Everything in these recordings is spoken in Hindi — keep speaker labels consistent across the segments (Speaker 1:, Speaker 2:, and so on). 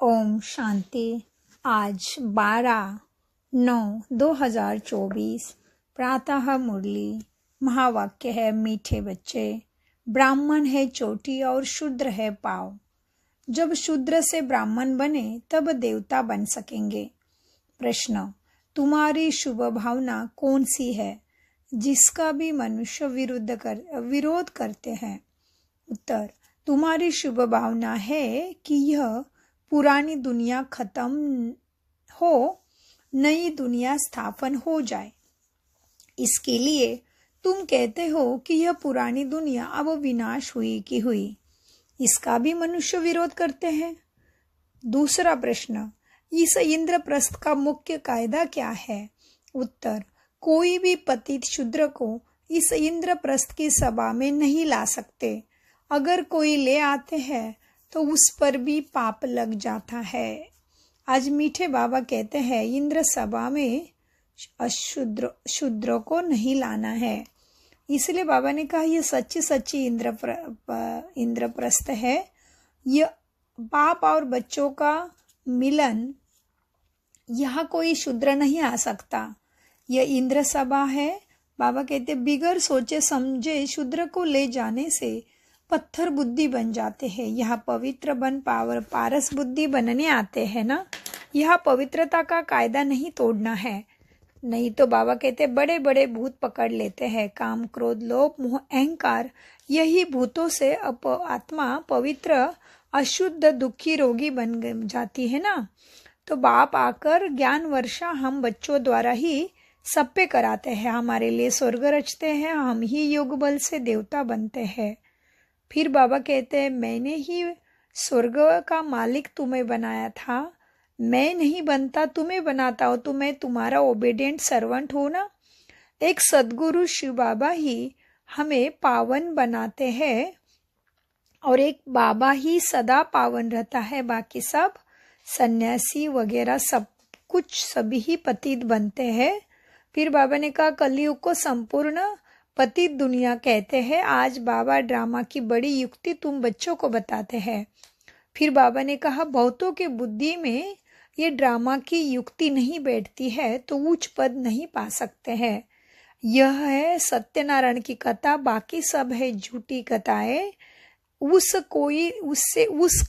Speaker 1: ओम शांति। आज 12/9/2024 प्रातः मुरली। महावाक्य है, मीठे बच्चे, ब्राह्मण है चोटी और शूद्र है पाँव। जब शूद्र से ब्राह्मण बने तब देवता बन सकेंगे। प्रश्न, तुम्हारी शुभ भावना कौन सी है जिसका भी मनुष्य विरोध करते हैं? उत्तर, तुम्हारी शुभ भावना है कि यह पुरानी दुनिया खत्म हो, नई दुनिया स्थापन हो जाए। इसके लिए तुम कहते हो कि यह पुरानी दुनिया अब विनाश हुई की हुई। इसका भी मनुष्य विरोध करते हैं। दूसरा प्रश्न, इस इंद्रप्रस्थ का मुख्य कायदा क्या है? उत्तर, कोई भी पतित शूद्र को इस इंद्रप्रस्थ की सभा में नहीं ला सकते। अगर कोई ले आते हैं तो उस पर भी पाप लग जाता है। आज मीठे बाबा कहते हैं, इंद्र सभा में शूद्र को नहीं लाना है। इसलिए बाबा ने कहा, यह सच्ची इंद्रप्रस्थ है। यह बाप और बच्चों का मिलन, यहाँ कोई शूद्र नहीं आ सकता। यह इंद्र सभा है। बाबा कहते, बिगर सोचे समझे शूद्र को ले जाने से पत्थर बुद्धि बन जाते हैं। यह पवित्र बन पारस बुद्धि बनने आते हैं ना। यह पवित्रता का कायदा नहीं तोड़ना है, नहीं तो बाबा कहते बड़े बड़े भूत पकड़ लेते हैं। काम, क्रोध, लोभ, मोह, अहंकार, यही भूतों से आत्मा पवित्र अशुद्ध दुखी रोगी बन जाती है ना। तो बाप आकर ज्ञान वर्षा हम बच्चों द्वारा ही सब पे कराते हैं। हमारे लिए स्वर्ग रचते हैं, हम ही योग बल से देवता बनते हैं। फिर बाबा कहते हैं, मैंने ही स्वर्ग का मालिक तुम्हें बनाया था। मैं नहीं बनता, तुम्हें बनाता हूँ, तो मैं तुम्हारा ओबीडिएंट सर्वेंट हूँ ना। एक सद्गुरु शिव बाबा ही हमें पावन बनाते हैं और एक बाबा ही सदा पावन रहता है। बाकी सब सन्यासी वगैरह सब कुछ सभी ही पतित बनते हैं। फिर बाबा ने कहा, कलयुग को संपूर्ण पतित दुनिया कहते हैं। आज बाबा ड्रामा की बड़ी युक्ति तुम बच्चों को बताते हैं। फिर बाबा ने कहा, बहुतों की बुद्धि में ये ड्रामा की युक्ति नहीं बैठती है तो उच्च पद नहीं पा सकते हैं। यह है सत्यनारायण की कथा, बाकी सब है झूठी कथाएं। उस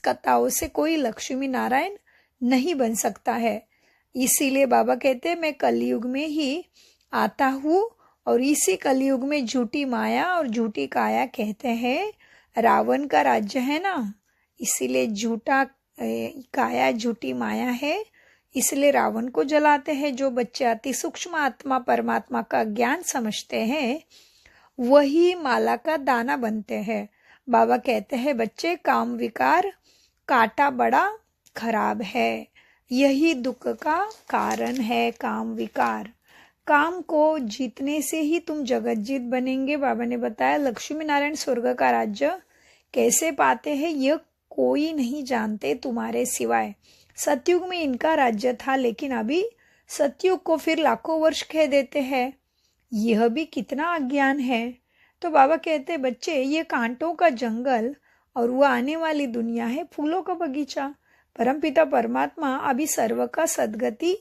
Speaker 1: कथाओं से कोई लक्ष्मी नारायण नहीं बन सकता है। इसीलिए बाबा कहते हैं, मैं कलयुग में ही आता हूँ और इसी कलयुग में झूठी माया और झूठी काया कहते हैं। रावण का राज्य है ना, इसीलिए झूठा काया झूठी माया है, इसलिए रावण को जलाते हैं। जो बच्चे अति सूक्ष्म आत्मा परमात्मा का ज्ञान समझते हैं वही माला का दाना बनते हैं। बाबा कहते हैं, बच्चे, काम विकार काटा बड़ा खराब है, यही दुख का कारण है। काम विकार, काम को जीतने से ही तुम जगत जीत बनेंगे। बाबा ने बताया, लक्ष्मी नारायण स्वर्ग का राज्य कैसे पाते हैं यह कोई नहीं जानते तुम्हारे सिवाय। सतयुग में इनका राज्य था, लेकिन अभी सतयुग को फिर लाखों वर्ष कह देते हैं। यह भी कितना अज्ञान है। तो बाबा कहते, बच्चे, ये कांटों का जंगल और वह आने वाली दुनिया है फूलों का बगीचा। परमपिता परमात्मा अभी सर्व का सदगति,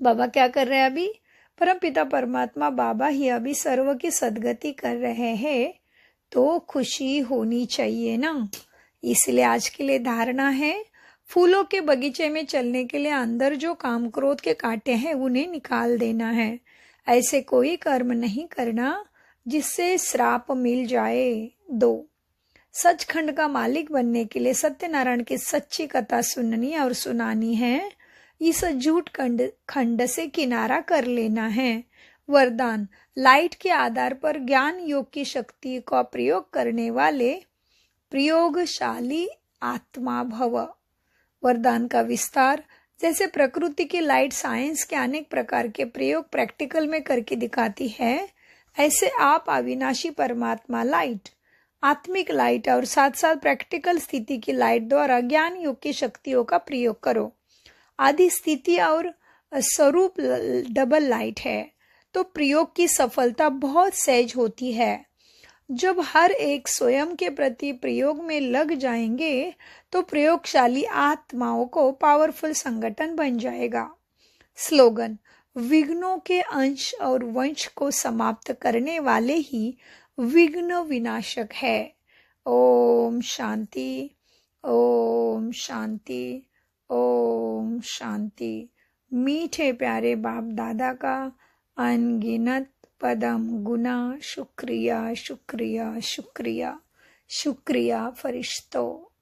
Speaker 1: बाबा क्या कर रहे हैं अभी? परमपिता परमात्मा बाबा ही अभी सर्व की सदगति कर रहे हैं, तो खुशी होनी चाहिए ना। इसलिए आज के लिए धारणा है, फूलों के बगीचे में चलने के लिए अंदर जो काम क्रोध के कांटे हैं उन्हें निकाल देना है। ऐसे कोई कर्म नहीं करना जिससे श्राप मिल जाए। 2, सचखंड का मालिक बनने के लिए सत्यनारायण की सच्ची कथा सुननी और सुनानी है। इस झूठ खंड से किनारा कर लेना है। वरदान, लाइट के आधार पर ज्ञान योग की शक्ति का प्रयोग करने वाले प्रयोगशाली आत्मा भव। वरदान का विस्तार, जैसे प्रकृति की लाइट साइंस के अनेक प्रकार के प्रयोग प्रैक्टिकल में करके दिखाती है, ऐसे आप अविनाशी परमात्मा लाइट, आत्मिक लाइट और साथ साथ प्रैक्टिकल स्थिति की लाइट द्वारा ज्ञान योग की शक्तियों का प्रयोग करो। आदि स्थिति और स्वरूप डबल लाइट है, तो प्रयोग की सफलता बहुत सहज होती है। जब हर एक स्वयं के प्रति प्रयोग में लग जाएंगे तो प्रयोगशाली आत्माओं को पावरफुल संगठन बन जाएगा। स्लोगन, विघ्नों के अंश और वंश को समाप्त करने वाले ही विघ्न विनाशक है। ओम शांति, ओम शांति, ओम शांति। मीठे प्यारे बाप दादा का अनगिनत पदम गुना शुक्रिया शुक्रिया शुक्रिया शुक्रिया फरिश्तों।